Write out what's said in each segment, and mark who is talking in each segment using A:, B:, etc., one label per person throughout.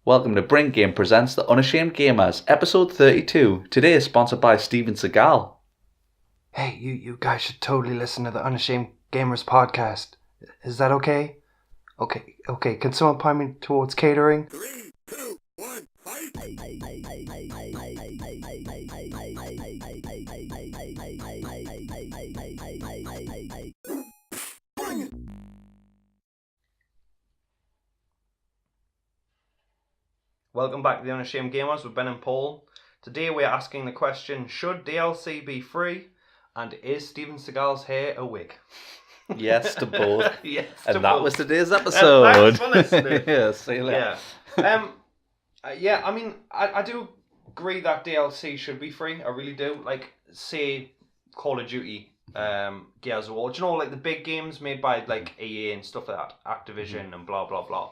A: Welcome to Bring Game presents The Unashamed Gamers, episode 32. Today is sponsored by Steven Seagal.
B: Hey, you guys should totally listen to the Unashamed Gamers podcast. Is that okay? Okay. Can someone point me towards catering?
C: 3, 2, 1, fight!
B: Welcome back to the Unashamed Gamers with Ben and Paul. Today we're asking the question, should DLC be free? And is Steven Seagal's hair a wig?
A: Yes to both.
B: Yes to
A: And that
B: both.
A: was today's episode.
B: Thanks for listening.
A: Yeah, see you later.
B: Yeah. I mean, I do agree that DLC should be free. I really do. Like, say, Call of Duty, Gears of War. Do you know, like the big games made by like EA and stuff like that, Activision and blah blah blah.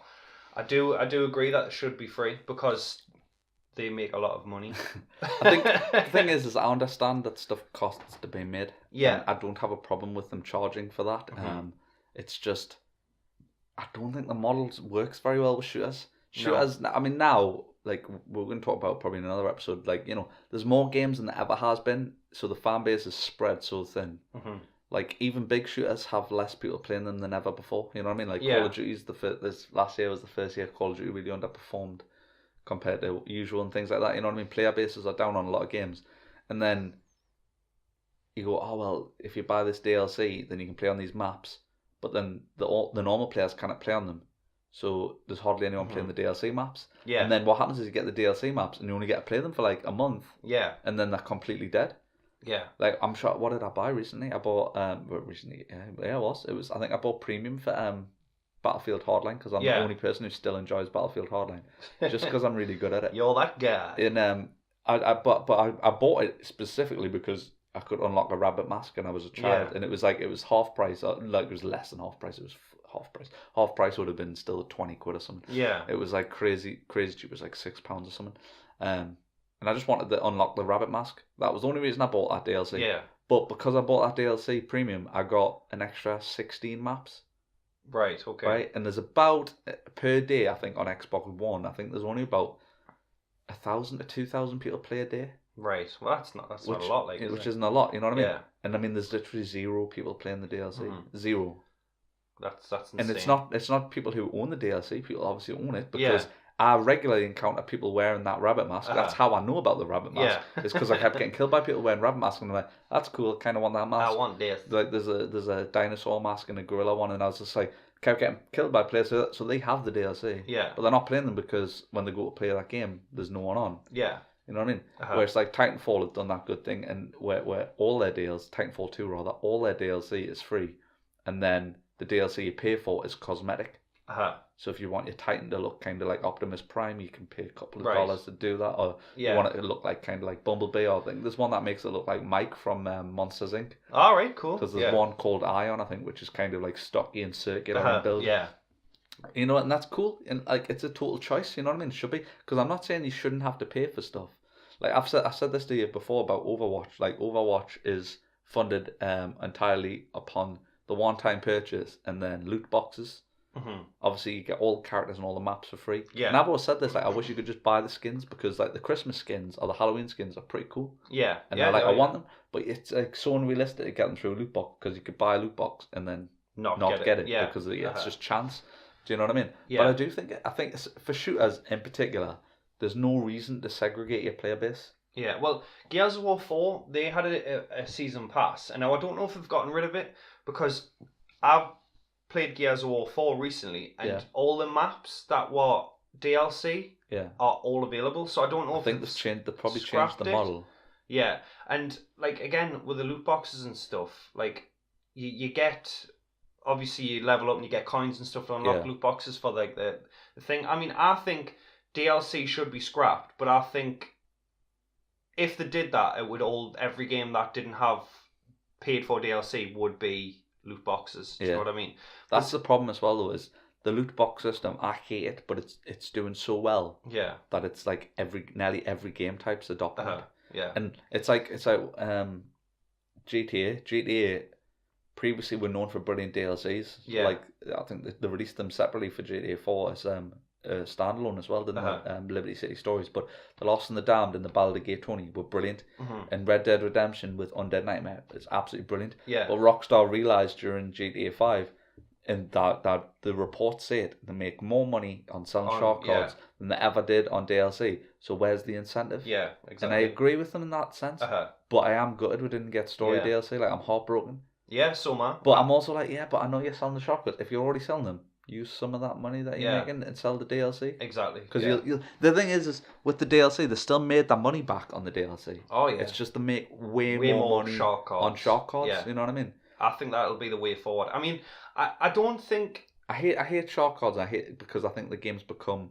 B: I do agree that it should be free because they make a lot of money.
A: I think the thing is I understand that stuff costs to be made.
B: Yeah.
A: I don't have a problem with them charging for that. It's just, I don't think the model works very well with shooters. I mean, now, like, we're going to talk about probably in another episode, like, you know, there's more games than there ever has been, so the fan base is spread so thin. Like, even big shooters have less people playing them than ever before. You know what I mean? Like, Call of Duty's this last year was the first year Call of Duty really underperformed compared to usual and things like that. You know what I mean? Player bases are down on a lot of games. And then you go, oh, well, if you buy this DLC, then you can play on these maps. But then the normal players cannot play on them. So there's hardly anyone playing the DLC maps. Yeah. And then what happens is you get the DLC maps and you only get to play them for like a month. Yeah. And then they're completely dead. Yeah. Like, I'm sure, what did I buy recently? I bought, I think I bought Premium for Battlefield Hardline because I'm the only person who still enjoys Battlefield Hardline. Just because I'm really good at it.
B: You're that guy.
A: And I bought it specifically because I could unlock a rabbit mask and I was a child. And it was half price, like it was less than half price, it was half price. Half price would have been still 20 quid or something. Yeah. It was like crazy cheap, it was like £6 or something. And I just wanted to unlock the rabbit mask. That was the only reason I bought that DLC. Yeah. But because I bought that DLC premium, I got an extra 16 maps.
B: Right, okay.
A: Right? And there's about, per day, I think, on Xbox One, I think there's only about 1,000 to 2,000 people play a day.
B: Right. Well, that's not a lot, like,
A: which isn't a lot, you know what I mean? Yeah. And I mean, there's literally 0 people playing the DLC. 0.
B: That's insane.
A: And it's not people who own the DLC. People obviously own it because I regularly encounter people wearing that rabbit mask. That's how I know about the rabbit mask. Yeah. It's because I kept getting killed by people wearing rabbit masks, and I'm like, that's cool. I kind of want that mask.
B: I want this.
A: Like there's a dinosaur mask and a gorilla one, and I was just like, kept getting killed by players. So they have the DLC. Yeah. But they're not playing them because when they go to play that game, there's no one on. Yeah. You know what I mean? Where it's like Titanfall have done that good thing, and where all their DLC, Titanfall 2 rather, all their DLC is free, and then the DLC you pay for is cosmetic. So if you want your Titan to look kind of like Optimus Prime, you can pay a couple of dollars to do that. Or you want it to look like kind of like Bumblebee, or I think there's one that makes it look like Mike from Monsters Inc.
B: All right, cool.
A: Because there's one called Ion, I think, which is kind of like stocky and circular in build. Yeah. You know, and that's cool. And like, it's a total choice. You know what I mean? It should be, because I'm not saying you shouldn't have to pay for stuff. Like I said this to you before about Overwatch. Like Overwatch is funded entirely upon the one-time purchase and then loot boxes. Obviously, you get all the characters and all the maps for free. Yeah. And I've always said this, like, I wish you could just buy the skins because, like, the Christmas skins or the Halloween skins are pretty cool. Yeah. And I want them, but it's like so unrealistic to get them through a loot box because you could buy a loot box and then not get it because it's just chance. Do you know what I mean? Yeah. But I think for shooters in particular, there's no reason to segregate your player base.
B: Yeah, well, Gears of War 4, they had a season pass, and now I don't know if they've gotten rid of it because I've played Gears of War 4 recently, and all the maps that were DLC are all available. So I don't know. I
A: think they've probably changed the model.
B: Yeah, and like again with the loot boxes and stuff, like you get, obviously you level up and you get coins and stuff to unlock loot boxes for like the thing. I mean, I think DLC should be scrapped, but I think if they did that, it would every game that didn't have paid for DLC would be loot boxes. Do you know what I mean?
A: That's the problem as well, though, is the loot box system. I hate it, but it's doing so well. Yeah. That it's like nearly every game type's adopting it. Yeah. And it's like GTA previously were known for brilliant DLCs. Yeah. Like I think they released them separately for GTA 4 as standalone as well, didn't
B: Uh-huh.
A: they? Liberty City Stories, but The Lost and the Damned and The Ballad of Gay Tony were brilliant, and Red Dead Redemption with Undead Nightmare is absolutely brilliant.
B: Yeah.
A: But Rockstar realised during GTA 5, and that the reports say it, they make more money on selling shark cards than they ever did on DLC. So where's the incentive?
B: Yeah, exactly.
A: And I agree with them in that sense. But I am gutted we didn't get story DLC. Like, I'm heartbroken.
B: Yeah, so man.
A: But I'm also like, yeah, but I know you're selling the shark cards. If you're already selling them, use some of that money that you're making and sell the DLC.
B: Exactly.
A: Because the thing is with the DLC, they still made that money back on the DLC.
B: Oh yeah.
A: It's just to make way more money
B: shark cards.
A: on shark cards. Yeah. You know what I mean?
B: I think that'll be the way forward. I mean, I don't think
A: I hate shark cards. I hate it because I think the game's become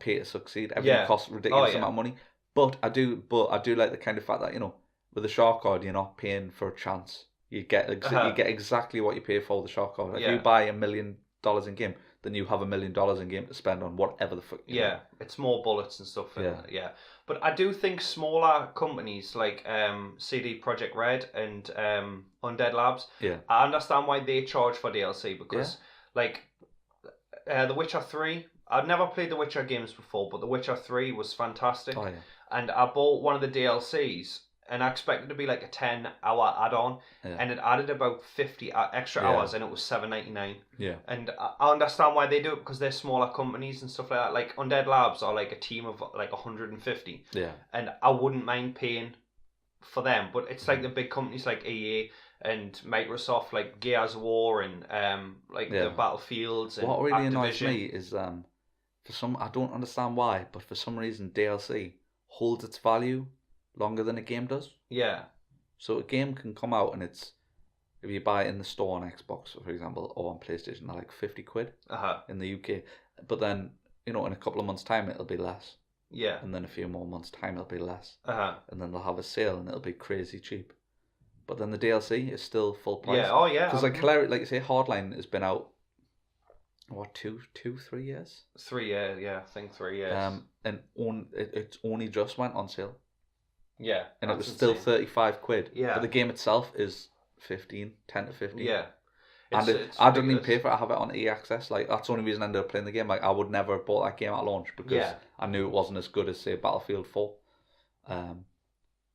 A: pay to succeed. Everything costs a ridiculous amount of money. But I do like the kind of fact that, you know, with a shark card you're not paying for a chance. You get exactly what you pay for the shark card. If you buy $1 million in game, then you have $1 million in game to spend on whatever the fuck. You
B: it's more bullets and stuff. But I do think smaller companies like CD Projekt Red and Undead Labs, I understand why they charge for DLC because like The Witcher 3, I'd never played The Witcher games before, but The Witcher 3 was fantastic.
A: Oh, yeah.
B: And I bought one of the DLCs and I expected it to be like a 10-hour add-on, and it added about 50 extra hours, and it was $7.99.
A: Yeah.
B: And I understand why they do it because they're smaller companies and stuff like that. Like Undead Labs are like a team of like 150.
A: Yeah.
B: And I wouldn't mind paying for them, but it's like the big companies like EA and Microsoft, like Gears of War and the Battlefields. And
A: what really annoys
B: Activision.
A: me is I don't understand why, but for some reason DLC holds its value longer than a game does.
B: Yeah.
A: So a game can come out and it's, if you buy it in the store on Xbox, for example, or on PlayStation, they're like 50 quid in the UK. But then, you know, in a couple of months' time, it'll be less.
B: Yeah.
A: And then a few more months' time, it'll be less. And then they'll have a sale and it'll be crazy cheap. But then the DLC is still full price.
B: Yeah, oh yeah.
A: Because like you say, Hardline has been out, what, 3 years?
B: 3 years, yeah, I think 3 years.
A: And it's only just went on sale.
B: Yeah.
A: And it was still 35 quid.
B: Yeah.
A: But the game itself is 10 to 15.
B: Yeah.
A: And I didn't even pay for it. I have it on EA Access. Like, that's the only reason I ended up playing the game. Like, I would never have bought that game at launch because I knew it wasn't as good as, say, Battlefield 4.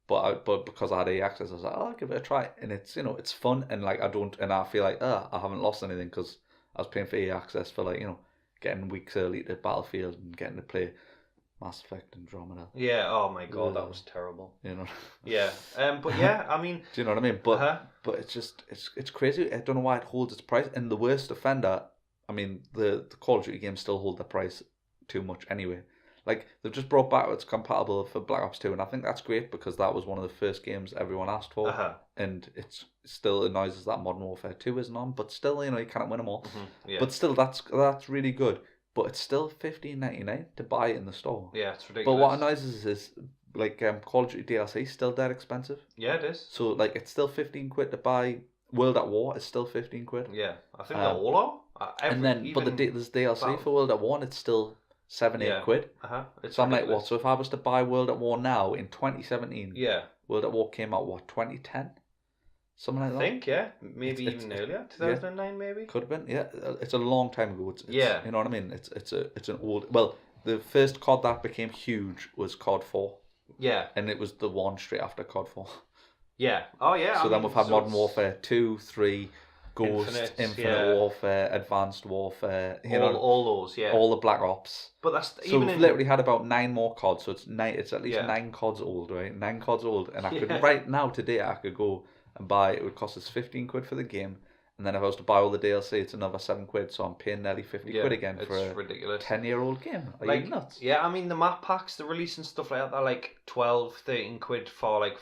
A: But because I had EA Access, I was like, oh, I'll give it a try. And it's, you know, it's fun. And like, I feel like, I haven't lost anything because I was paying for EA Access for, like, you know, getting weeks early to Battlefield and getting to play Mass Effect and Andromeda.
B: Yeah, oh my god, that was terrible.
A: You know.
B: Yeah. But yeah, I mean,
A: do you know what I mean? But it's just it's crazy. I don't know why it holds its price. And the worst offender, I mean, the Call of Duty games still hold their price too much anyway. Like, they've just brought backwards compatible for Black Ops 2, and I think that's great because that was one of the first games everyone asked for. And it still annoys us that Modern Warfare 2 isn't on, but still, you know, you can't win them all. But still, that's really good. But it's still $15.99 to buy it in the store.
B: Yeah, it's ridiculous.
A: But what annoys us is like Call of Duty DLC is still dead expensive.
B: Yeah, it is.
A: So like it's still 15 quid to buy. World at War is still 15 quid.
B: Yeah, I think they all are.
A: But there's DLC for World at War and it's still 7-8 quid.
B: So
A: I'm like, what? So if I was to buy World at War now in 2017, World at War came out 2010. Something like that.
B: I think, maybe even earlier, 2009 maybe.
A: Could have been, yeah. It's a long time ago. It's you know what I mean. It's an old. Well, the first COD that became huge was COD 4.
B: Yeah.
A: And it was the one straight after COD 4.
B: Yeah. Oh yeah.
A: So then we've had Modern Warfare 2, 3, Ghost, Infinite Warfare, Advanced Warfare. You know,
B: all those, yeah.
A: All the Black Ops.
B: But that's
A: so we've literally had about 9 more CODs. So it's at least 9 CODs old, right? 9 CODs old, and I could right now today I could go and buy, it would cost us 15 quid for the game, and then if I was to buy all the DLC, it's another 7 quid, so I'm paying nearly 50 quid again for a ridiculous 10-year-old game. Are you nuts?
B: Yeah, I mean, the map packs, the release and stuff like that, they're like 12, 13 quid for like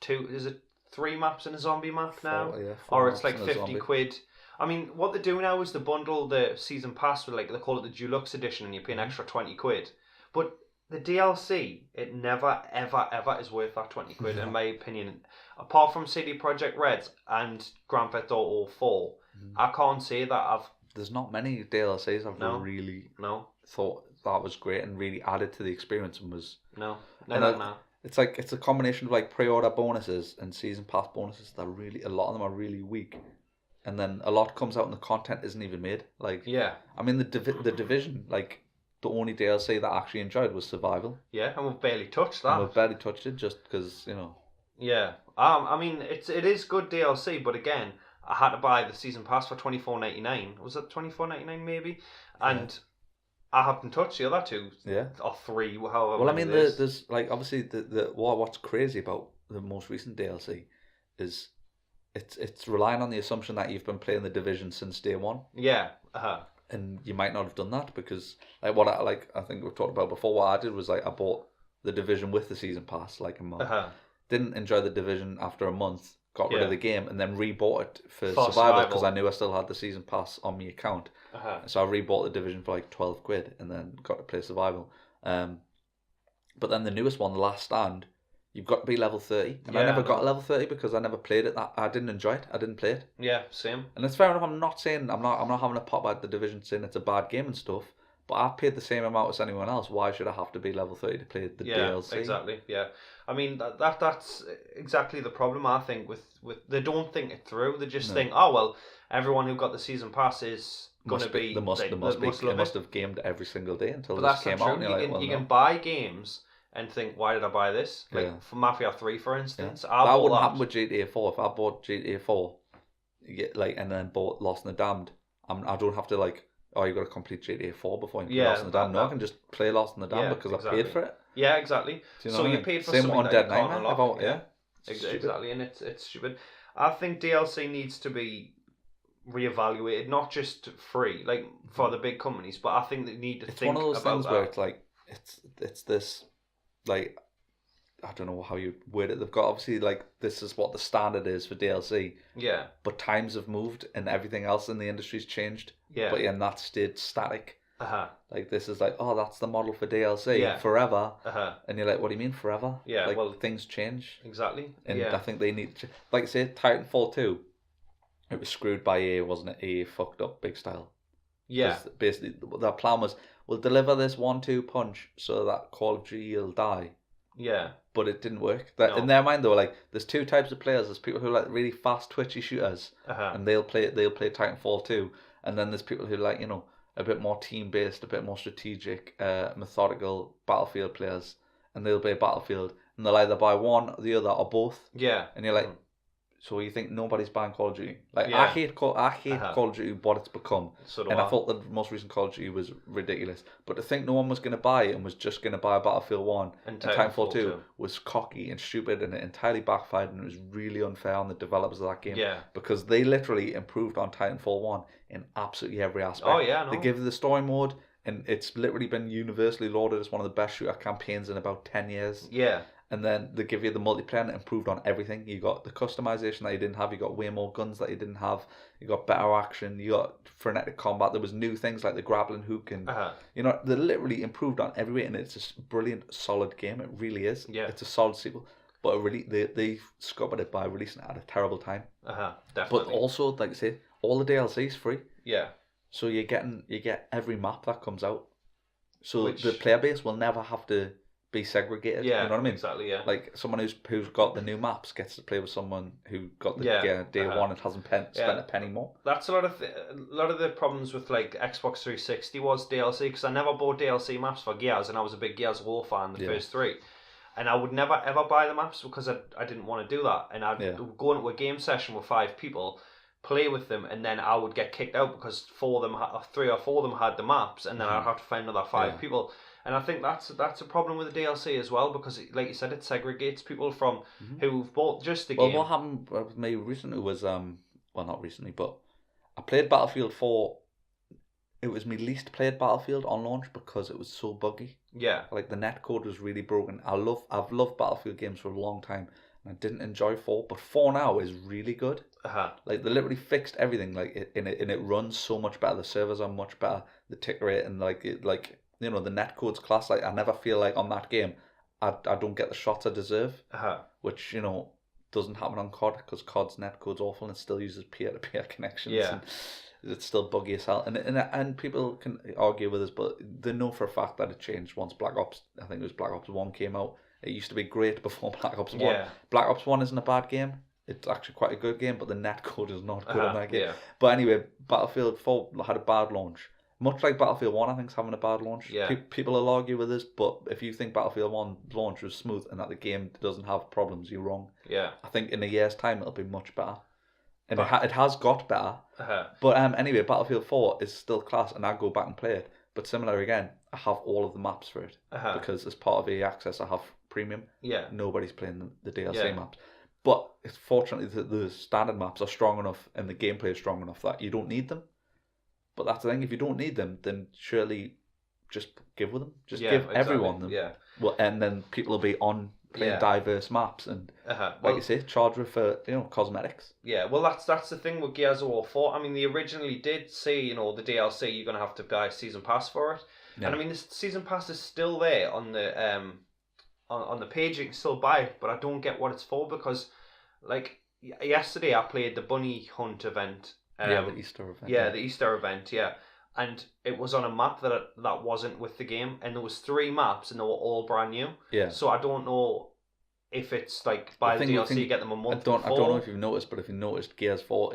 B: 3 maps in a zombie map now? 4 or it's like 50 quid. I mean, what they do now is they bundle the season pass with, like, they call it the Deluxe Edition, and you pay an extra 20 quid. But the DLC, it never, ever, ever is worth that 20 quid, in my opinion. Apart from CD Projekt Red and Grand Theft Auto 4, I can't say that
A: There's not many DLCs I've really thought that was great and really added to the experience and was...
B: No.
A: It's like, it's a combination of like pre-order bonuses and season pass bonuses that really, a lot of them are really weak. and then a lot comes out and the content isn't even made. Like,
B: Yeah.
A: I mean, the Division, like, the only DLC that I actually enjoyed was Survival.
B: Yeah, and we've barely touched
A: And
B: that.
A: we've barely touched it just because, you know.
B: Yeah. I mean, it is good DLC, but again, I had to buy the season pass for $24.99. Was it $24.99 maybe? And I haven't touched the other two.
A: Yeah.
B: Or three, however.
A: Well, I
B: many
A: mean,
B: it is.
A: there's like obviously what's crazy about the most recent DLC is it's relying on the assumption that you've been playing the Division since day one.
B: Yeah.
A: And you might not have done that because like I think we've talked about before. What I did was like I bought the Division with the season pass like a month. Didn't enjoy the Division after a month. Got rid of the game and then rebought it for Survival because I knew I still had the season pass on my account. So I rebought the Division for like £12 and then got to play Survival. But then the newest one, The Last Stand, you've got to be level 30. And I never got level 30 because I never played it. I didn't enjoy it. I didn't play it.
B: Yeah, same.
A: And it's fair enough. I'm not having a pop at the Division saying it's a bad game and stuff. But I've paid the same amount as anyone else. Why should I have to be level 30 to play the DLC?
B: Exactly. Yeah. I mean that's exactly the problem I think with they don't think it through. They just think, oh well, everyone who got the season pass is gonna be.
A: They must have gamed every single day until this came out.
B: You can buy games and think, why did I buy this? Like for Mafia 3, for instance,
A: that wouldn't happen with GTA 4. If I bought GTA 4, and then bought Lost and the Damned, I don't have to like. Oh, you got to complete GTA 4 before you play Lost in the Damned. No, I can just play Lost in the Damned because I paid for it.
B: Yeah, exactly.
A: You know
B: so you paid for
A: Same
B: something
A: on
B: that
A: Dead
B: you can't
A: Nightmare.
B: unlock. Exactly, and it's stupid. I think DLC needs to be reevaluated, not just free, like for the big companies, but I think they need to think about that.
A: It's one of those things where it's like it's this like. I don't know how you word it. They've got obviously like this is what the standard is for DLC.
B: Yeah.
A: But times have moved and everything else in the industry's changed.
B: Yeah.
A: But and that stayed static. Like this is like, oh, that's the model for DLC forever. And you're like, what do you mean forever?
B: Yeah.
A: Like,
B: well,
A: things change.
B: Exactly.
A: And I think they need to, like say Titanfall 2. It was screwed by EA, wasn't it? EA fucked up big style.
B: Yeah.
A: Basically, their plan was we'll deliver this 1-2 punch so that Call of Duty will die.
B: Yeah.
A: But it didn't work. In their mind, they were like, there's two types of players. There's people who like really fast, twitchy shooters, and they'll play Titanfall 2. And then there's people who like, a bit more team-based, a bit more strategic, methodical Battlefield players, and they'll play Battlefield. And they'll either buy one, the other, or both.
B: Yeah.
A: And you're like, so you think nobody's buying Call of Duty? Like I hate Call of Duty, what it's become. I thought the most recent Call of Duty was ridiculous. But to think no one was going to buy it and was just going to buy Battlefield 1 and Titanfall 2 was cocky and stupid, and it entirely backfired, and it was really unfair on the developers of that game.
B: Yeah.
A: Because they literally improved on Titanfall 1 in absolutely every aspect.
B: Oh yeah, no.
A: They give the story mode, and it's literally been universally lauded as one of the best shooter campaigns in about 10 years.
B: Yeah.
A: And then they give you the multiplayer and it improved on everything. You got the customization that you didn't have. You got way more guns that you didn't have. You got better action. You got frenetic combat. There was new things like the grappling hook. And, they literally improved on every way. And it's a brilliant, solid game. It really is.
B: Yeah.
A: It's a solid sequel. But they scuppered it by releasing it at a terrible time.
B: Definitely.
A: But also, like I say, all the DLC is free.
B: Yeah.
A: So you get every map that comes out. So the player base will never have to be segregated.
B: Yeah,
A: you know what I mean?
B: Exactly. Yeah.
A: Like someone who's got the new maps gets to play with someone who got the day one and hasn't spent a penny more.
B: That's a lot of the problems with like Xbox 360 was DLC, because I never bought DLC maps for Gears, and I was a big Gears of War fan, the first three, and I would never ever buy the maps because I didn't want to do that, and I'd go into a game session with 5 people, play with them, and then I would get kicked out because 3 or 4 of them had the maps, and then I'd have to find another 5 people. And I think that's a problem with the DLC as well, because like you said, it segregates people from who've bought just the game.
A: Well, what happened with me recently was not recently, but I played Battlefield 4. It was my least played Battlefield on launch because it was so buggy.
B: Yeah. Like
A: the netcode was really broken. I've loved Battlefield games for a long time, and I didn't enjoy 4, but 4 now is really good. Like they literally fixed everything. Like it runs so much better. The servers are much better. The tick rate and the netcode's class. Like I never feel like on that game I don't get the shots I deserve, which doesn't happen on COD because COD's netcode's awful and it still uses peer-to-peer connections. And it's still buggy as hell, and people can argue with us, but they know for a fact that it changed once Black Ops 1 came out. It used to be great before Black Ops 1. Black Ops 1 isn't a bad game. it's actually quite a good game, but the netcode is not good on that game.
B: Yeah.
A: But anyway, Battlefield 4 had a bad launch. Much like Battlefield 1, I think, is having a bad launch.
B: Yeah.
A: People will argue with this, but if you think Battlefield 1 launch was smooth and that the game doesn't have problems, you're wrong.
B: Yeah.
A: I think in a year's time it'll be much better. And it has got better.
B: Uh-huh.
A: But anyway, Battlefield 4 is still class, and I go back and play it. But similar again, I have all of the maps for it.
B: Uh-huh.
A: Because as part of EA Access, I have premium.
B: Yeah.
A: Nobody's playing the DLC maps. But fortunately, the standard maps are strong enough and the gameplay is strong enough that you don't need them. But that's the thing, if you don't need them, then surely just give with them. Just give everyone them.
B: Yeah.
A: Well, and then people will be on playing diverse maps and, like you say, charge for cosmetics.
B: Yeah, well, that's the thing with Gears of War 4. I mean, they originally did say, the DLC, you're going to have to buy a season pass for it. Yeah. And I mean, the season pass is still there on the on the page. You can still buy it, but I don't get what it's for because, like, yesterday I played the bunny hunt event.
A: The Easter event.
B: Yeah, the Easter event, yeah. And it was on a map that wasn't with the game, and there was 3 maps, and they were all brand new.
A: Yeah.
B: So I don't know if it's like buy the DLC, you get them a month
A: I
B: before.
A: don't know if you've noticed, but if you've noticed, Gears 4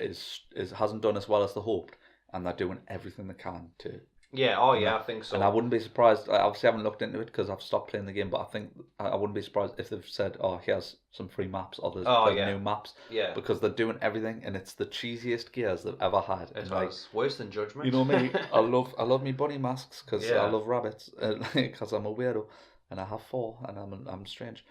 A: hasn't done as well as they hoped, and they're doing everything they can to.
B: Yeah, I think so.
A: And I wouldn't be surprised. I obviously haven't looked into it because I've stopped playing the game, but I think I wouldn't be surprised if they've said, "Oh, here's some free maps or there's new maps."
B: Yeah,
A: because they're doing everything, and it's the cheesiest Gears they've ever had.
B: It's like, worse than Judgment.
A: You know me. I love me bunny masks because I love rabbits because I'm a weirdo and I have 4 and I'm strange.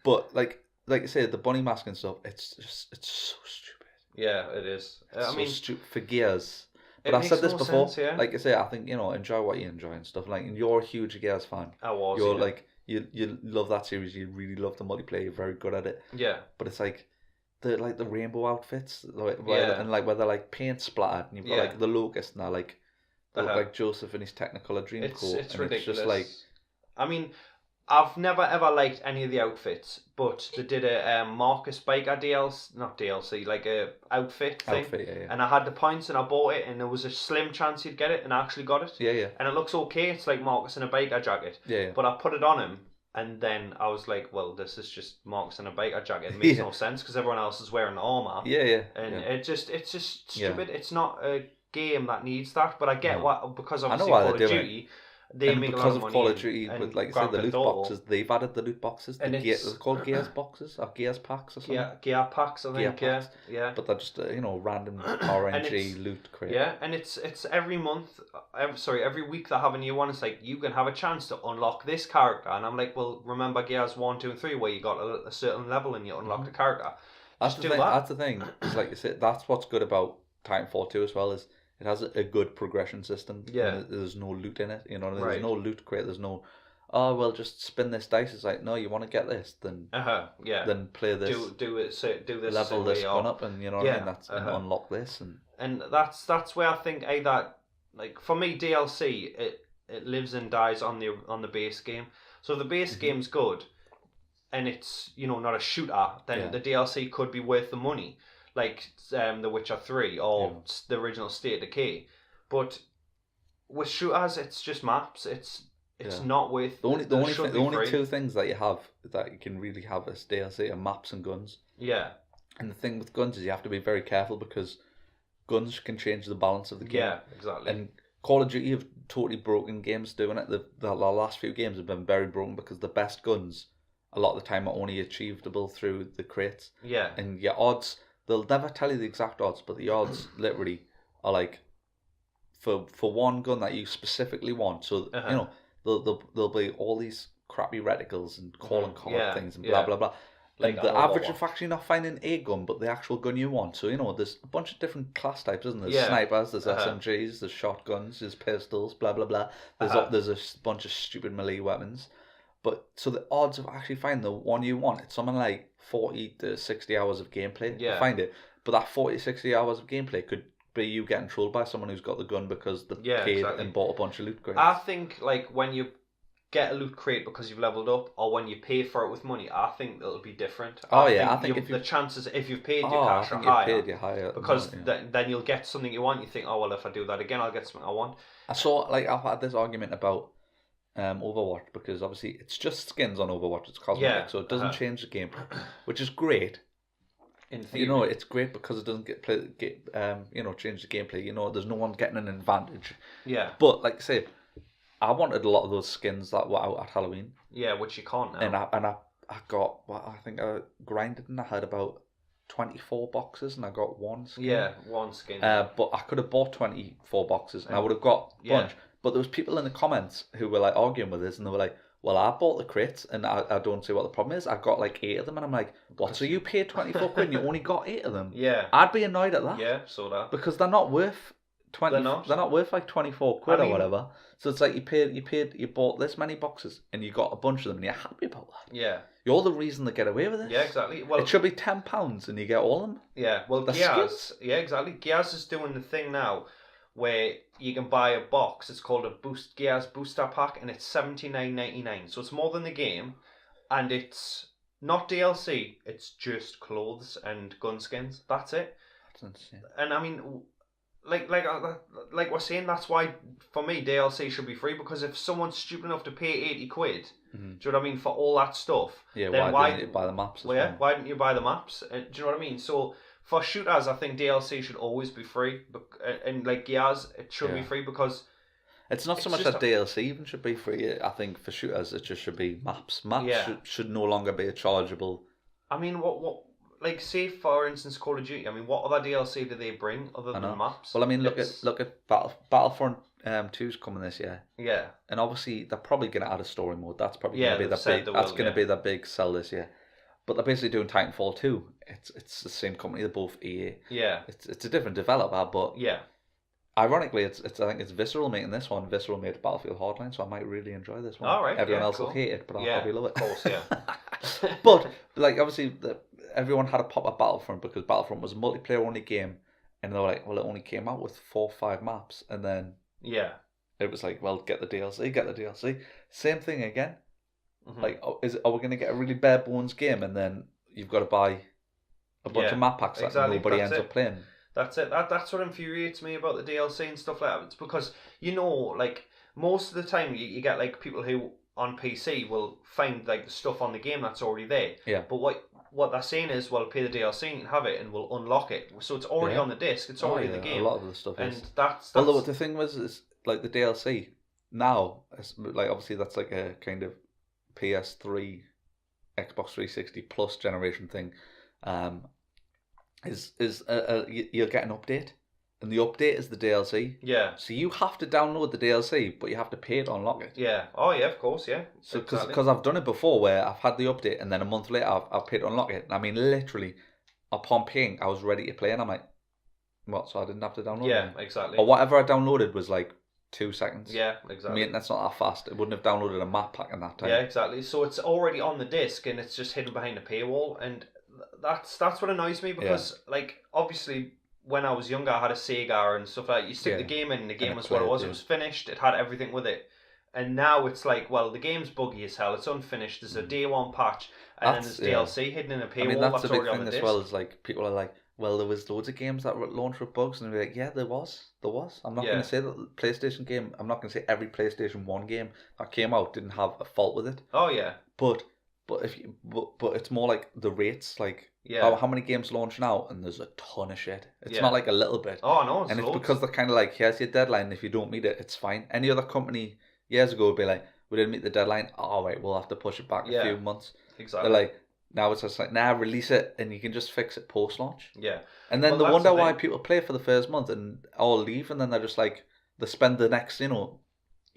A: But like you say, the bunny mask and stuff, it's so stupid.
B: Yeah, it is.
A: I mean, stupid for Gears. But I said this before.
B: Sense, yeah.
A: Like I say, I think enjoy what you enjoy and stuff. Like, and you're a huge Gears fan.
B: I was.
A: You're like you love that series. You really love the multiplayer. You're very good at it.
B: Yeah.
A: But it's like the rainbow outfits, and like where they're like paint splattered, and you've got like the locust and like they look like Joseph in his Technicolor Dreamcoat.
B: It's ridiculous.
A: It's just like,
B: I mean, I've never ever liked any of the outfits, but they did a Marcus Baker DLC, like a outfit thing.
A: Yeah.
B: And I had the points and I bought it, and there was a slim chance you'd get it, and I actually got it.
A: Yeah.
B: And it looks okay. It's like Marcus in a Baker jacket.
A: Yeah.
B: But I put it on him, and then I was like, well, this is just Marcus in a Baker jacket. It makes no sense because everyone else is wearing armor.
A: Yeah.
B: And it's just stupid. It's not a game that needs that, but I get because obviously Call of Duty. They make a lot of money.
A: Because of Call of Duty, with, like I said, the loot boxes, they've added the loot boxes. They're called Gears boxes or Gears packs or something.
B: Yeah, Gear packs, I think. Yeah.
A: But they're just random RNG loot crate.
B: Yeah, and it's every month. Every week they have a new one. It's like you can have a chance to unlock this character, and I'm like, well, remember Gears 1, 2, and 3 where you got a certain level and you unlock the character.
A: That's the thing. It's like you said. That's what's good about Titanfall 2 as well is. It has a good progression system.
B: Yeah.
A: There's no loot in it. There's no loot crate. There's no, just spin this dice. It's like, no, you want to get this, then then play this.
B: Do this.
A: Level this gun up, and what I mean. That's and unlock this,
B: and that's where I think that, like, for me, DLC it lives and dies on the base game. So if the base game's good, and it's not a shooter, then the DLC could be worth the money. Like The Witcher 3 or the original State of Decay. But with shooters, it's just maps. It's not worth
A: the only 2 things that you have that you can really have as DLC are maps and guns.
B: Yeah.
A: And the thing with guns is you have to be very careful because guns can change the balance of the game.
B: Yeah, exactly.
A: And Call of Duty have totally broken games doing it. The last few games have been very broken because the best guns a lot of the time are only achievable through the crates.
B: Yeah.
A: And your odds. They'll never tell you the exact odds, but the odds literally are like for one gun that you specifically want. So there'll be all these crappy reticles and calling card things and blah blah blah. Like the average of actually not finding a gun, but the actual gun you want. So there's a bunch of different class types, isn't there? There's snipers, there's SMGs, there's shotguns, there's pistols, blah blah blah. There's a bunch of stupid melee weapons. But so the odds of actually finding the one you want, it's something like 40 to 60 hours of gameplay to find it. But that 40, 60 hours of gameplay could be you getting trolled by someone who's got the gun because they paid and bought a bunch of loot crates.
B: I think like when you get a loot crate because you've leveled up, or when you pay for it with money, I think it'll be different.
A: I think if
B: the chances if you've paid your cash are higher.
A: You're higher
B: because then you'll get something you want. You think, oh well, if I do that again, I'll get something I want.
A: I've had this argument about Overwatch, because obviously it's just skins on Overwatch. It's cosmetic, so it doesn't change the gameplay, which is great.
B: In theory.
A: It's great because it doesn't change the gameplay. There's no one getting an advantage.
B: Yeah.
A: But like I say, I wanted a lot of those skins that were out at Halloween.
B: Yeah, which you can't now.
A: And I got, I think I grinded and I had about 24 boxes and I got one skin.
B: Yeah, one skin.
A: But I could have bought 24 boxes and I would have got a bunch. But there was people in the comments who were like arguing with us and they were like, well, I bought the crates and I don't see what the problem is. I got like 8 of them and I'm like, what? So you paid 24 quid and you only got 8 of them?
B: Yeah.
A: I'd be annoyed at that.
B: Yeah, so that.
A: Because they're not worth 20. They're not worth like 24 quid or whatever. So it's like you bought this many boxes and you got a bunch of them and you're happy about that.
B: Yeah.
A: You're the reason they get away with it.
B: Yeah, exactly. Well,
A: it should be £10 and you get all of them.
B: Yeah, well, Gears, yeah, exactly. Gears is doing the thing now where you can buy a box. It's called a Gears Booster Pack, and it's $79.99. So it's more than the game, and it's not DLC. It's just clothes and gun skins. That's it.
A: That's insane.
B: And I mean, like we're saying, that's why for me DLC should be free, because if someone's stupid enough to pay 80 quid, do you know what I mean, for all that stuff?
A: Yeah.
B: Then
A: why didn't you buy the maps?
B: Why didn't you buy the maps? Do you know what I mean? So for shooters, I think DLC should always be free, and like Gears, it should be free because
A: it's not so much that DLC even should be free. I think for shooters, it just should be maps. Maps should no longer be a chargeable.
B: I mean, what? Like, say for instance, Call of Duty. I mean, what other DLC do they bring other than maps?
A: Well, I mean, look at Battlefront 2's coming this year.
B: Yeah.
A: And obviously they're probably going to add a story mode. That's probably going to be the big. Be the big sell this year. But they're basically doing Titanfall 2. It's the same company. They're both EA.
B: Yeah.
A: It's a different developer, but
B: yeah.
A: Ironically, I think it's Visceral making this one. Visceral made Battlefield Hardline, so I might really enjoy this one.
B: All right.
A: Everyone else will hate it, but I'll probably love it.
B: Of course, yeah.
A: But like obviously, everyone had a pop at Battlefront because Battlefront was a multiplayer only game, and they were like, well, it only came out with 4 or 5 maps, and then it was like, well, get the DLC. Same thing again. Mm-hmm. Like, are we going to get a really bare bones game, and then you've got to buy a bunch of map packs that nobody ends up playing?
B: That's it. That's what infuriates me about the DLC and stuff like that. It's because, like, most of the time you get, like, people who on PC will find, like, the stuff on the game that's already there.
A: Yeah.
B: But what they're saying is, well, pay the DLC and have it, and we'll unlock it. So it's already on the disc. It's already in the game.
A: A lot of the stuff
B: and
A: is.
B: That's
A: Although the thing is, like, the DLC now, like, obviously that's, like, a kind of PS3, Xbox 360 plus generation thing. You'll get an update, and the update is the DLC.
B: Yeah.
A: So you have to download the DLC, but you have to pay to unlock it.
B: Yeah. Oh yeah, of course, yeah.
A: So because I've done it before, where I've had the update, and then a month later I've paid to unlock it. And I mean, literally, upon paying, I was ready to play, and I'm like, what? So I didn't have to download it?
B: Yeah, exactly.
A: Or whatever I downloaded was like 2 seconds.
B: Yeah, exactly.
A: I mean, that's not that fast. It wouldn't have downloaded a map pack in that time.
B: Yeah, exactly. So it's already on the disc, and it's just hidden behind a paywall, and that's what annoys me, because like, obviously when I was younger I had a Sega and stuff like that. You stick the game in, and the game was what it was. It was finished. It had everything with it. And now it's like, well, the game's buggy as hell. It's unfinished. There's a day one patch, and then there's DLC hidden in a paywall.
A: I mean, that's a big thing as well.
B: Is
A: like, people are like, well, there was loads of games that were launched with bugs, and they're like, yeah, there was. I'm not going to say that PlayStation game. I'm not going to say every PlayStation 1 game that came out didn't have a fault with it.
B: Oh yeah.
A: But it's more like the rates, like how many games launch now, and there's a ton of shit. It's not like a little bit.
B: Oh no,
A: and it's because they're kind of like, here's your deadline. If you don't meet it, it's fine. Any other company years ago would be like, we didn't meet the deadline. Oh wait, we'll have to push it back a few months.
B: Exactly.
A: They're like, now it's just like, release it, and you can just fix it post launch.
B: Yeah.
A: And then they wonder why people play for the first month and all leave, and then they're just like, they spend the next,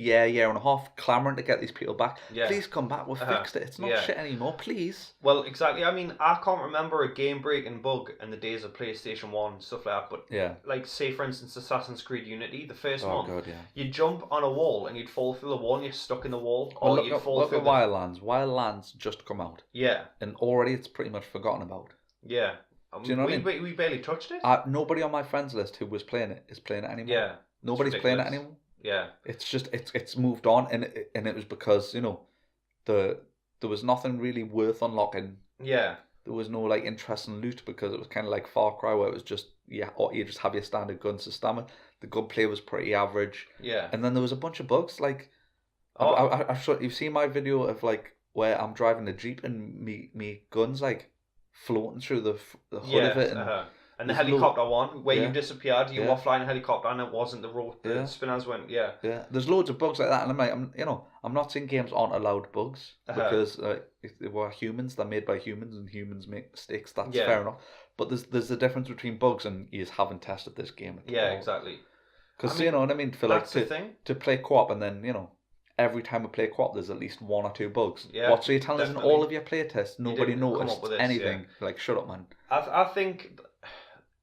A: year and a half clamouring to get these people back. Yeah. Please come back, we've fixed it. It's not shit anymore, please.
B: Well, exactly. I mean, I can't remember a game breaking bug in the days of PlayStation 1 and stuff like that, but like, say for instance Assassin's Creed Unity, the first month, you'd jump on a wall and you'd fall through the wall and you're stuck in the wall.
A: Well, look at Wildlands. Wildlands just come out.
B: Yeah.
A: And already it's pretty much forgotten about.
B: Yeah.
A: Do you know what I mean?
B: We barely touched it.
A: Nobody on my friends list who was playing it is playing it anymore.
B: Yeah.
A: Nobody's playing it anymore.
B: Yeah,
A: it's just it's moved on, and it was because there was nothing really worth unlocking.
B: Yeah,
A: there was no like interesting loot, because it was kind of like Far Cry, where it was just or you just have your standard gun system. The gunplay was pretty average.
B: Yeah,
A: and then there was a bunch of bugs like I've shot, you've seen my video of like where I'm driving a Jeep and me guns like floating through the hood of it,
B: and the helicopter one where you disappeared, you were
A: Yeah.
B: flying a helicopter and it wasn't the road. The spinners went. Yeah.
A: There's loads of bugs like that, and I'm not saying games aren't allowed bugs because we're humans. They're made by humans, and humans make mistakes. That's fair enough. But there's a difference between bugs and you just haven't tested this game at all.
B: Exactly.
A: Because you know what I mean. For like to play co-op, and then every time we play co-op, there's at least 1 or 2 bugs.
B: Yeah.
A: What? So you're telling us in all of your playtests, nobody noticed anything?
B: Yeah.
A: Like, shut up, man.
B: I think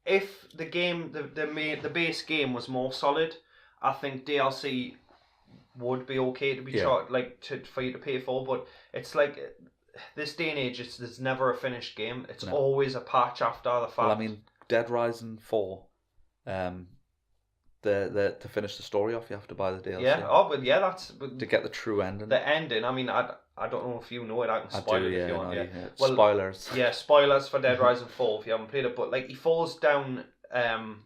B: if the game, the base game was more solid, I think DLC would be okay to be charged, like for you to pay for. But it's like this day and age, there's never a finished game. It's always a patch after the fact.
A: Well, I mean, Dead Rising 4, to finish the story off, you have to buy the DLC.
B: Yeah. Oh, but yeah, that's
A: to get the true ending.
B: The ending. I mean, I don't know if you know it. I can spoil it if you want.
A: Well, spoilers.
B: Yeah, spoilers for Dead Rising 4 if you haven't played it. But like, he falls down,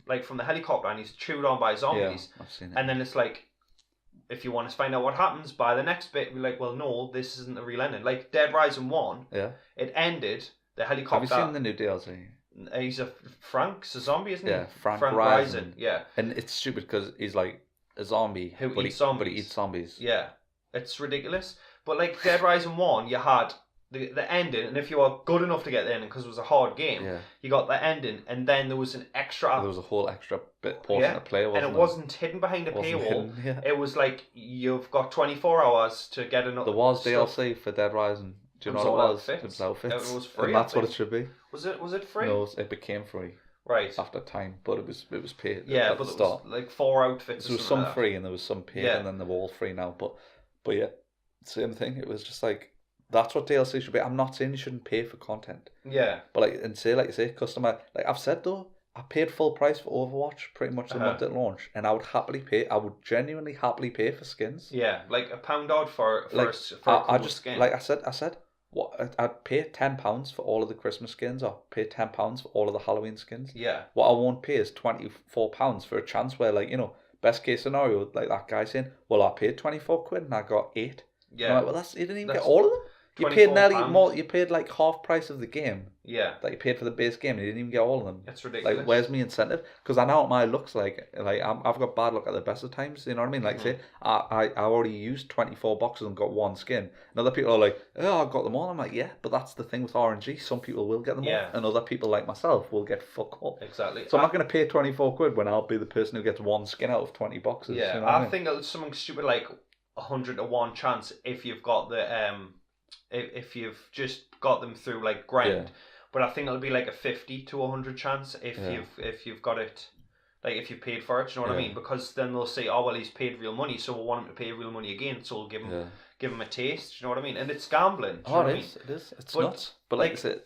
B: like from the helicopter and he's chewed on by zombies.
A: Yeah, I've seen it.
B: And then it's like, if you want to find out what happens, by the next bit, we're like, well, no, this isn't the real ending. Like Dead Rising 1, it ended. The helicopter.
A: Have you seen the new DLC?
B: He's Frank's a zombie, isn't he?
A: Yeah, Frank
B: Rising. Yeah.
A: And it's stupid because he's like a zombie
B: but he
A: eats zombies.
B: Yeah, it's ridiculous. But like Dead Rising 1, you had the ending, and if you were good enough to get the ending because it was a hard game, you got the ending, and then there was an extra.
A: There was a whole extra portion to play,
B: and it wasn't hidden behind a paywall. It was like you've got 24 hours to get another.
A: There was DLC for Dead Rising. Do you know what it was? It was outfits.
B: It was free.
A: And that's what it should be.
B: Was it free?
A: No, it became free.
B: Right.
A: After time, but it was paid.
B: Yeah,
A: at
B: but
A: the
B: it
A: start.
B: was like 4 outfits.
A: There was some free and there was some paid, and then they were all free now. But yeah, same thing. It was just like that's what DLC should be. I'm not saying you shouldn't pay for content.
B: Yeah.
A: But like you say, customer. Like I've said though, I paid full price for Overwatch pretty much the month at launch, and I would genuinely happily pay for skins.
B: Yeah, like £1 odd for
A: a
B: skin.
A: Like I said. What I'd pay £10 for all of the Christmas skins, or pay £10 for all of the Halloween skins.
B: Yeah.
A: What I won't pay is £24 for a chance where, like, best case scenario, like that guy saying, well, I paid £24 and I got 8.
B: Yeah.
A: Like, well, you didn't even get all of them. You paid nearly more. You paid like half price of the game.
B: Yeah.
A: That you paid for the base game. And you didn't even get all of them.
B: It's ridiculous.
A: Like, where's my incentive? Because I know what my looks like. Like, I've got bad luck at the best of times. You know what I mean? Like, say, I already used 24 boxes and got 1 skin. And other people are like, oh, I got them all. I'm like, yeah, but that's the thing with RNG. Some people will get them all, and other people like myself will get fuck up.
B: Exactly.
A: So I'm not going to pay £24 when I'll be the person who gets 1 skin out of 20 boxes.
B: Yeah,
A: you know
B: I think it's something stupid like 100 to 1 chance if you've got the if you've just got them through like grind. Yeah. But I think it'll be like a 50 to 100 chance if you've got it, like if you've paid for it. You know what I mean? Because then they'll say, oh well, he's paid real money, so we'll want him to pay real money again. So we'll give him a taste. You know what I mean? And it's gambling.
A: Oh, it is. It's nuts. But like I said,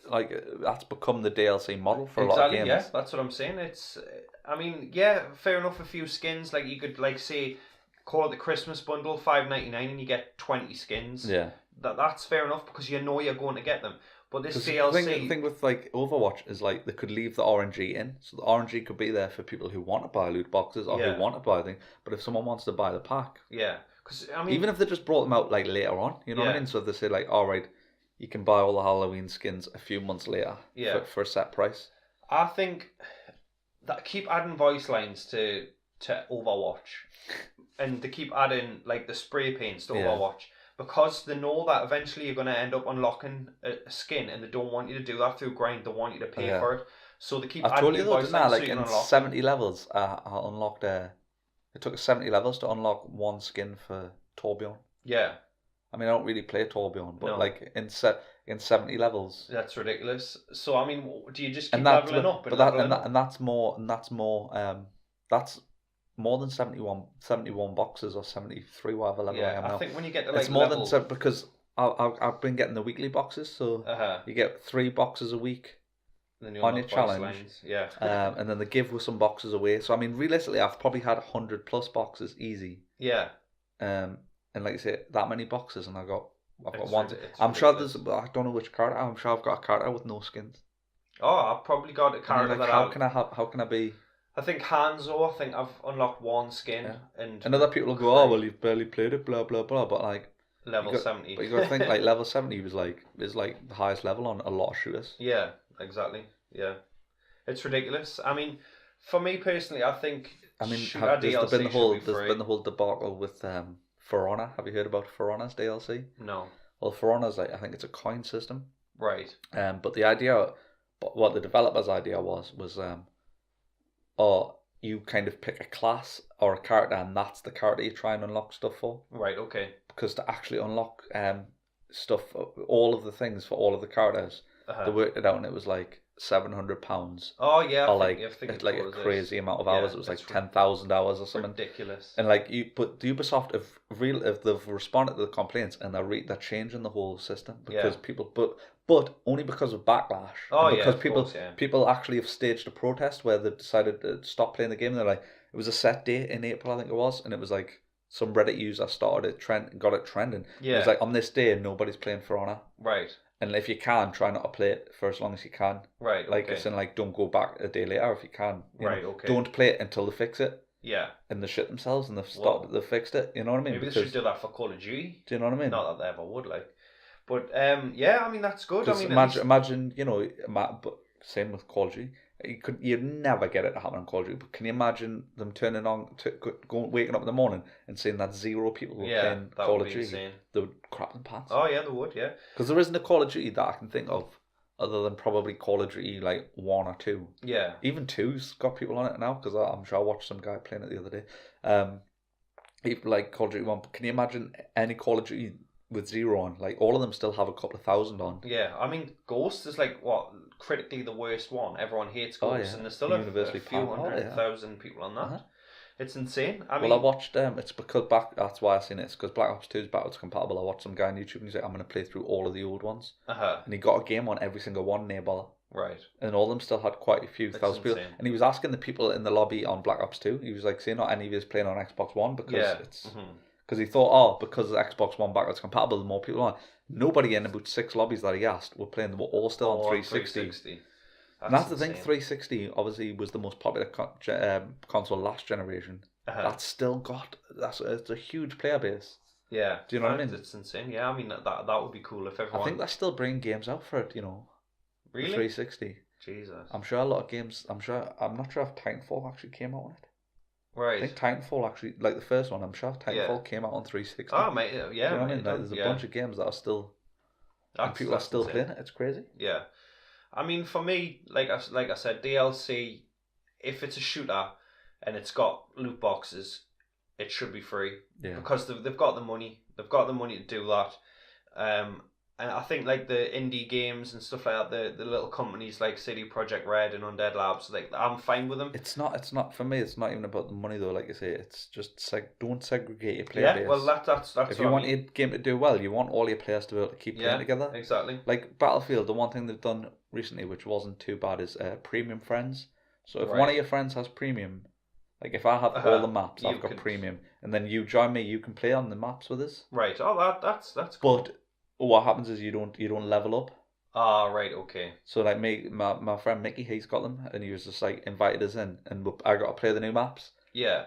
A: that's become the DLC model for a lot of games.
B: Yeah, that's what I'm saying. It's, I mean, yeah, fair enough. A few skins, like you could like say, call it the Christmas bundle, $5.99, and you get 20 skins.
A: Yeah.
B: That's fair enough because you know you're going to get them. But this DLC...
A: The thing with like Overwatch is like they could leave the RNG in. So the RNG could be there for people who want to buy loot boxes or who want to buy things. But if someone wants to buy the pack...
B: Yeah. Because I mean...
A: Even if they just brought them out like later on, you know what I mean? So if they say like, all right, you can buy all the Halloween skins a few months later for a set price.
B: I think that keep adding voice lines to Overwatch. And they keep adding like the spray paints to Overwatch. Because they know that eventually you're going to end up unlocking a skin, and they don't want you to do that through grind. They want you to pay for it. So they keep adding voice lines
A: like in 70 levels, I unlocked it took 70 levels to unlock 1 skin for Torbjorn.
B: Yeah.
A: I mean, I don't really play Torbjorn, but like in 70 levels.
B: That's ridiculous. So I mean, do you just keep leveling up?
A: That's more than 71 boxes or 73, whatever level I am now.
B: I think when you get to like
A: it's more than because I've been getting the weekly boxes, so you get 3 boxes a week on your challenge.
B: Yeah.
A: And then they give with some boxes away. So I mean, realistically, I've probably had 100 plus boxes easy.
B: Yeah.
A: And like I say, that many boxes, and I've got one. I'm sure there's. I don't know which character. I'm sure I've got a character with no skins.
B: Oh, I've probably got a character
A: how can I be?
B: I think Hanzo, I think I've unlocked one skin.
A: Yeah.
B: And
A: other people will go, oh, well, you've barely played it, blah, blah, blah. But, like...
B: Level 70.
A: But you got to think, like, level 70 is like the highest level on a lot of shooters.
B: Yeah, exactly. Yeah. It's ridiculous. I mean, for me personally, I think
A: there's
B: DLC
A: been the
B: free.
A: whole debacle with For Honor. Have you heard about For Honor's DLC?
B: No.
A: Well, For Honor's, like, I think it's a coin system.
B: Right.
A: But what the developer's idea was you kind of pick a class or a character, and that's the character you try and unlock stuff for.
B: Right, okay.
A: Because to actually unlock stuff, all of the things for all of the characters, they worked it out, and it was like £700.
B: Oh yeah,
A: or it's like a crazy amount of hours. It was like 10,000 hours or something.
B: Ridiculous.
A: And like Ubisoft if they've responded to the complaints, and they're changing the whole system because people, but only because of backlash.
B: Oh yeah,
A: because people actually have staged a protest where they've decided to stop playing the game. And they're like, it was a set date in April, I think it was, and it was like some Reddit user started it got it trending. Yeah. It was like, on this day nobody's playing For Honor.
B: Right.
A: And if you can, try not to play it for as long as you can.
B: Right.
A: Like it's in like, don't go back a day later if you can.
B: Right. Okay.
A: Don't play it until they fix it.
B: Yeah.
A: And they shit themselves and they've fixed it. You know what I mean?
B: Maybe they should do that for Call of Duty.
A: Do you know what I mean?
B: Not that they ever would, like. But yeah, I mean that's good. I mean,
A: imagine, you know, but same with Call of Duty. You'd never get it to happen on Call of Duty. But can you imagine them turning on, waking up in the morning and seeing that 0 people were playing Call of Duty?
B: Insane.
A: They would crap their pants.
B: Oh yeah, they would. Yeah.
A: Because there isn't a Call of Duty that I can think of, other than probably Call of Duty like 1 or 2.
B: Yeah.
A: Even 2's got people on it now, because I'm sure I watched some guy playing it the other day. Even like Call of Duty 1. But can you imagine any Call of Duty with 0 on? Like, all of them still have a couple of thousand on.
B: Yeah, I mean, Ghost is like critically the worst one. Everyone hates Ghost, and there's still a few hundred thousand people on that. Uh-huh. It's insane. I
A: watched it's because that's why I seen it. It's because Black Ops 2 is backwards compatible. I watched some guy on YouTube and he's like, I'm going to play through all of the old ones. And he got a game on every single one nearby.
B: Right.
A: And all of them still had quite a few thousand people. And he was asking the people in the lobby on Black Ops 2, he was like, see, not any of you is playing on Xbox One, because it's... Because he thought, because the Xbox One backwards compatible, the more people on. Nobody in about 6 lobbies that he asked were playing. They were all still on 360. And that's the thing, 360 obviously was the most popular console last generation. That's still it's a huge player base.
B: Yeah.
A: Do you know what I mean?
B: It's insane. Yeah, I mean, that would be cool if everyone...
A: I think they're still bringing games out for it, you know.
B: Really?
A: 360.
B: Jesus.
A: I'm sure a lot of games, I'm not sure if Titanfall actually came out on it.
B: Right.
A: I think Titanfall actually, like the first one, I'm sure Titanfall came out on 360.
B: Oh, mate, yeah.
A: Do you know what I mean? Like, there's a bunch of games that are still... and people are still playing it. It's crazy.
B: Yeah. I mean, for me, like I said, DLC, if it's a shooter and it's got loot boxes, it should be free. Yeah. Because they've got the money. They've got the money to do that. And I think like the indie games and stuff like that, the little companies like CD Projekt Red and Undead Labs, like I'm fine with them.
A: It's not for me. It's not even about the money though. Like you say, it's just don't segregate your player base.
B: Yeah, well that's
A: if you want your game to do well, you want all your players to be able to keep playing together.
B: Exactly.
A: Like Battlefield, the one thing they've done recently, which wasn't too bad, is premium friends. So if one of your friends has premium, like if I have all the maps, I've got premium, and then you join me, you can play on the maps with us.
B: Right. Oh, that's cool.
A: But what happens is you don't level up.
B: Ah, right, okay.
A: So like my friend Mickey, he's got them, and he was just like invited us in, and I got to play the new maps.
B: Yeah.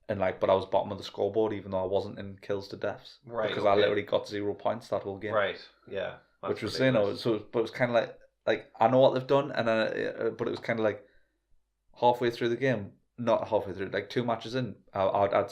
A: And like, but I was bottom of the scoreboard, even though I wasn't in kills to deaths. Right. Because I literally got 0 points that whole game.
B: Right. Yeah.
A: Which was but it was kind of like I know what they've done, and but it was kind of like halfway through the game, not halfway through, like 2 matches in, I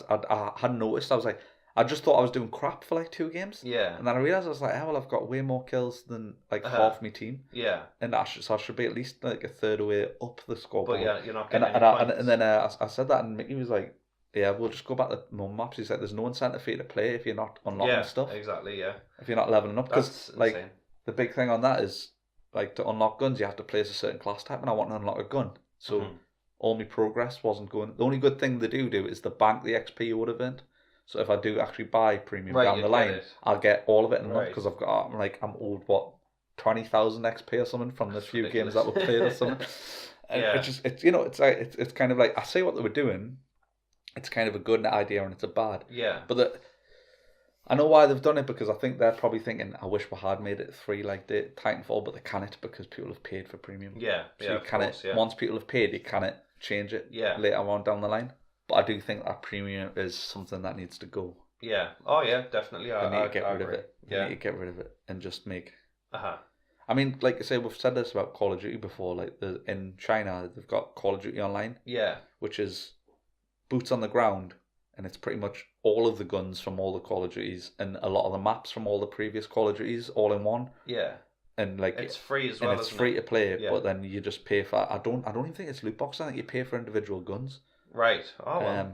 A: hadn't noticed. I was like, I just thought I was doing crap for like 2 games.
B: Yeah.
A: And then I realised I was like, well, I've got way more kills than like half my team.
B: Yeah.
A: And so I should be at least like a third away up the scoreboard.
B: But yeah, you're not getting any points.
A: And then I said that, and Mickey was like, yeah, we'll just go back to the maps. He's like, there's no incentive for you to play if you're not unlocking stuff.
B: Exactly, yeah.
A: If you're not leveling up. Because like, the big thing on that is, like, to unlock guns, you have to place a certain class type, and I want to unlock a gun. So all my progress wasn't going... The only good thing they do is they bank the XP you would have earned. So if I do actually buy premium down the line, I'll get all of it in a month, because I'm owed 20,000 XP or something from the few games that were played or something. And it's kind of like, I see what they were doing. It's kind of a good idea and it's a bad.
B: Yeah.
A: But I know why they've done it, because I think they're probably thinking, I wish we had made it free like the Titanfall, but they can't it because people have paid for premium.
B: Yeah.
A: So you can it once people have paid, you can it change it
B: Yeah.
A: later on down the line. But I do think that premium is something that needs to go.
B: Yeah. Oh yeah, definitely.
A: They need to get rid of
B: agree.
A: it. They need to get rid of it and just make. I mean, like I say, we've said this about Call of Duty before. Like in China, they've got Call of Duty Online.
B: Yeah.
A: Which is boots on the ground, and it's pretty much all of the guns from all the Call of Duties and a lot of the maps from all the previous Call of Duties all in one.
B: Yeah.
A: And like
B: it's free as well.
A: And it's free to play,
B: yeah.
A: but then you just pay for. I don't even think it's loot box. I think you pay for individual guns.
B: Right. Oh well.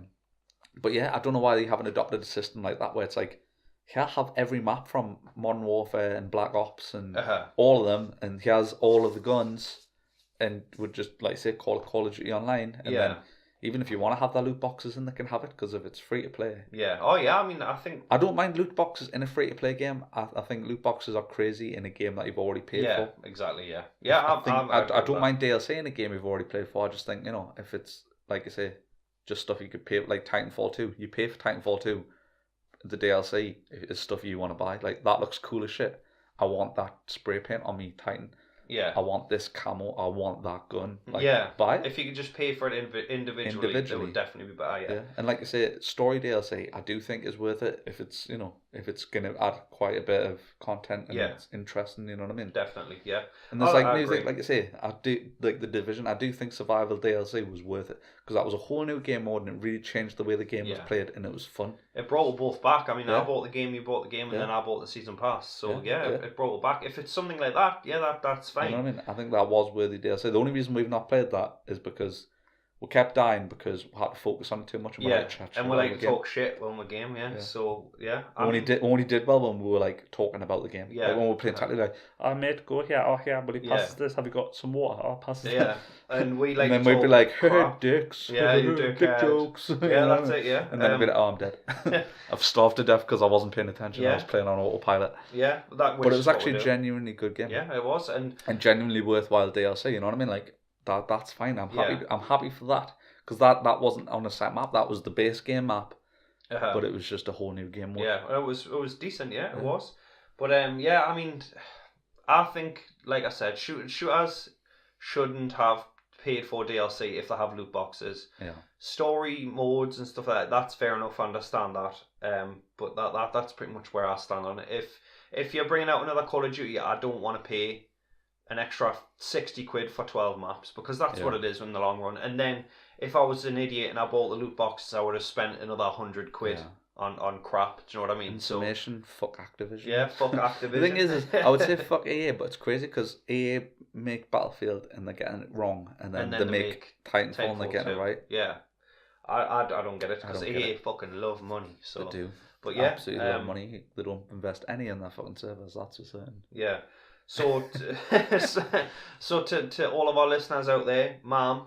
A: But yeah, I don't know why they haven't adopted a system like that where it's like, here, have every map from Modern Warfare and Black Ops and all of them, and he has all of the guns, and would just like say call it Call of Duty Online, and then even if you want to have the loot boxes in, they can have it because if it's free to play.
B: Yeah. Oh yeah. I mean, I think
A: I don't mind loot boxes in a free to play game. I think loot boxes are crazy in a game that you've already paid for.
B: Yeah. Exactly. Yeah. Yeah.
A: I don't mind DLC in a game you've already played for. I just think, if it's like I say, just stuff you could pay, like Titanfall 2. You pay for Titanfall 2. The DLC is stuff you want to buy. Like, that looks cool as shit. I want that spray paint on me Titan.
B: Yeah.
A: I want this camo. I want that gun. Like,
B: yeah.
A: Buy it.
B: If you could just pay for it individually, it would definitely be better. Yeah.
A: And like I say, story DLC, I do think is worth it if it's if it's gonna add quite a bit of content and it's interesting. You know what I mean?
B: Definitely. Yeah.
A: And there's new things, like I say, I do like the Division. I do think Survival DLC was worth it because that was a whole new game mode and it really changed the way the game was played and it was fun.
B: It brought it both back. I mean, I bought the game, you bought the game, and then I bought the season pass. So it brought it back. If it's something like that, that's fine.
A: You know what I mean? I think that was worthy DLC. The only reason we've not played that is because we kept dying because we had to focus on it too much. And
B: and we like to talk shit when we're game. So
A: only did well when we were like talking about the game.
B: Yeah.
A: Like when we were playing tactically, like, oh mate, go here, oh here, but he passes this. Have you got some water? Oh, pass this.
B: Yeah. And we like.
A: And then we'd be like, hey, dicks.
B: Yeah, you dick
A: jokes.
B: Yeah, that's it. Yeah.
A: And then we'd be like, oh, I'm dead. I've starved to death because I wasn't paying attention. I was playing on autopilot.
B: Yeah,
A: but it was actually a genuinely good game.
B: Yeah, it was, and
A: genuinely worthwhile DLC. You know what I mean? Like that's fine. I'm happy. I'm happy for that. Because that wasn't on a set map, that was the base game map, but it was just a whole new game mode.
B: Yeah, it was decent, it was. But I mean, I think, like I said, shooters shouldn't have paid for DLC if they have loot boxes.
A: Yeah.
B: Story modes and stuff like that, that's fair enough, I understand that. But that's pretty much where I stand on it. If you're bringing out another Call of Duty, I don't want to pay an extra 60 quid for 12 maps because that's what it is in the long run. And then if I was an idiot and I bought the loot boxes, I would have spent another 100 quid on crap. Do you know what I mean?
A: Information, fuck Activision.
B: Yeah, fuck Activision.
A: The thing is I would say fuck EA, but it's crazy because EA make Battlefield and they're getting it wrong, and then they make Titanfall and they're getting it right.
B: Yeah, I don't get it because EA fucking love money. So
A: they do.
B: But yeah,
A: absolutely love money. They don't invest any in their fucking servers. That's for certain.
B: Yeah. So, to all of our listeners out there, Mom,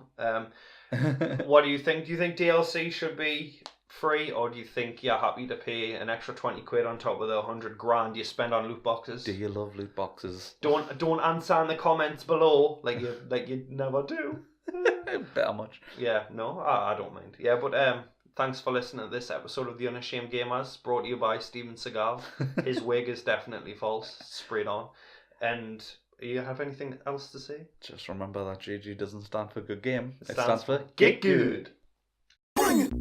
B: what do you think? Do you think DLC should be free, or do you think you're happy to pay an extra 20 quid on top of the 100 grand you spend on loot boxes?
A: Do you love loot boxes?
B: Don't answer in the comments below like you never do.
A: Better much.
B: Yeah, no, I don't mind. Yeah, but thanks for listening to this episode of the Unashamed Gamers, brought to you by Steven Seagal. His wig is definitely false, sprayed on. And you have anything else to say?
A: Just remember that GG doesn't stand for good game. It
B: stands
A: for
B: Get Good.
C: Bring it!